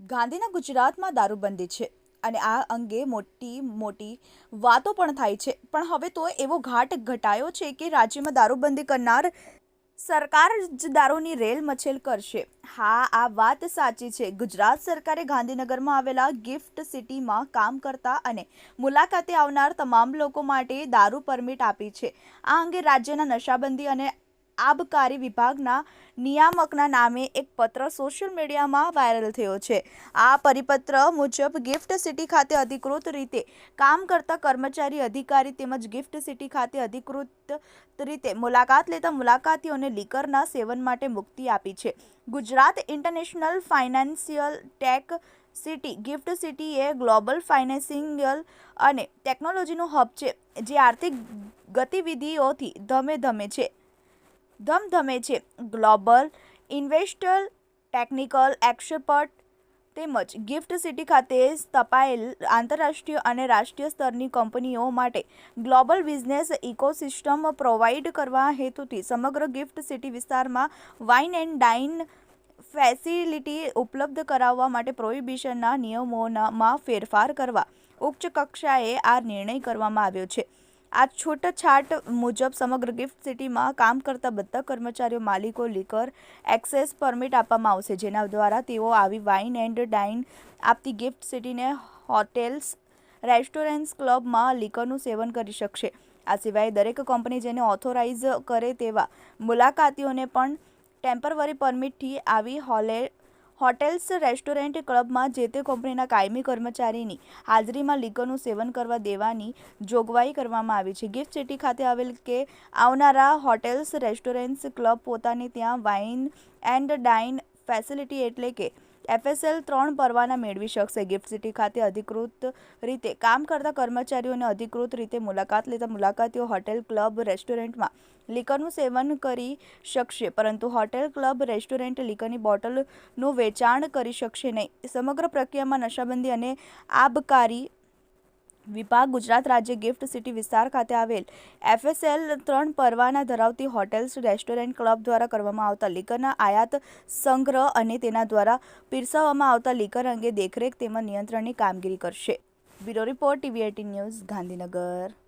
ગાંધીના ગુજરાતમાં દારૂબંધી છે અને આ અંગે મોટી મોટી વાતો પણ થાય છે, પણ હવે તો એવો ઘાટ ઘટાયો છે કે રાજ્યમાં દારૂબંધી કરનાર સરકાર જ દારૂની રેલ મચેલ કરશે. હા, આ વાત સાચી છે. ગુજરાત સરકારે ગાંધીનગરમાં આવેલા ગિફ્ટ સિટીમાં કામ કરતા અને મુલાકાતે આવનાર તમામ લોકો માટે દારૂ પરમિટ આપી છે. આ અંગે રાજ્યના નશાબંધી અને આબકારી વિભાગના નિયામકના નામે એક પત્ર સોશિયલ મીડિયામાં વાયરલ થયો છે. આ પરિપત્ર મુજબ ગિફ્ટ સિટી ખાતે અધિકૃત રીતે કામ કરતા કર્મચારી, અધિકારી તેમજ ગિફ્ટ સિટી ખાતે અધિકૃત રીતે મુલાકાત લેતા મુલાકાતીઓને લીકરના સેવન માટે મુક્તિ આપી છે. Gujarat international financial tech city gift city એ ગ્લોબલ ફાઇનાન્સિયલ અને ટેકનોલોજીનું હબ છે, જે આર્થિક ગતિવિધિઓથી ધમધમે છે. ગ્લોબલ ઇન્વેસ્ટર, ટેકનિકલ એક્સપર્ટ તેમજ ગિફ્ટ સિટી ખાતે સ્થપાયેલ આંતરરાષ્ટ્રીય અને રાષ્ટ્રીય સ્તરની કંપનીઓ માટે ગ્લોબલ બિઝનેસ ઇકોસિસ્ટમ પ્રોવાઇડ કરવા હેતુથી સમગ્ર ગિફ્ટ સિટી વિસ્તારમાં વાઇન એન્ડ ડાઇન ફેસિલિટી ઉપલબ્ધ કરાવવા માટે પ્રોહિબિશનના નિયમોમાં ફેરફાર કરવા ઉચ્ચ કક્ષાએ આ નિર્ણય કરવામાં આવ્યો છે. આ છૂટછાટ મુજબ સમગ્ર ગિફ્ટ સિટીમાં કામ કરતા બધા કર્મચારીઓ, માલિકો લીકર એક્સેસ પરમિટ આપવામાં આવશે, જેના દ્વારા તેઓ આવી વાઇન એન્ડ ડાઇન આપતી ગિફ્ટ સિટીને હોટેલ્સ, રેસ્ટોરન્ટ્સ, ક્લબમાં લીકરનું સેવન કરી શકશે. આ સિવાય દરેક કંપની જેને ઓથોરાઇઝ કરે તેવા મુલાકાતીઓને પણ ટેમ્પરરી પરમિટથી આવી હોટેલ્સ, રેસ્ટોરન્ટ, ક્લબમાં જે તે કંપનીના કાયમી કર્મચારીની હાજરીમાં લીકરનું સેવન કરવા દેવાની જોગવાઈ કરવામાં આવી છે. ગિફ્ટ સિટી ખાતે આવેલ કે આવનારા હોટેલ્સ, રેસ્ટોરન્ટ્સ, ક્લબ પોતાને ત્યાં વાઇન એન્ડ ડાઇન ફેસિલિટી એટલે કે FSL 3 પરવાના મેળવી શકશે. ગિફ્ટ સિટી ખાતે અધિકૃત રીતે કામ કરતા કર્મચારીઓને અધિકૃત રીતે મુલાકાત લેતા મુલાકાતીઓ હોટેલ, ક્લબ, રેસ્ટોરન્ટમાં લીકરનું સેવન કરી શકશે, પરંતુ હોટેલ, ક્લબ, રેસ્ટોરન્ટ લીકરની બોટલનું વેચાણ કરી શકશે નહીં. સમગ્ર પ્રક્રિયામાં નશાબંધી અને આબકારી વિભાગ ગુજરાત રાજ્ય ગિફ્ટ સિટી વિસ્તાર ખાતે આવેલ FSL 3 પરવાના ધરાવતી હોટેલ્સ, રેસ્ટોરન્ટ, ક્લબ દ્વારા કરવામાં આવતા લીકરના આયાત, સંગ્રહ અને તેના દ્વારા પીરસાવવામાં આવતા લીકર અંગે દેખરેખ તેમજ નિયંત્રણની કામગીરી કરશે. Bureau report, TV18 news, Gandhinagar.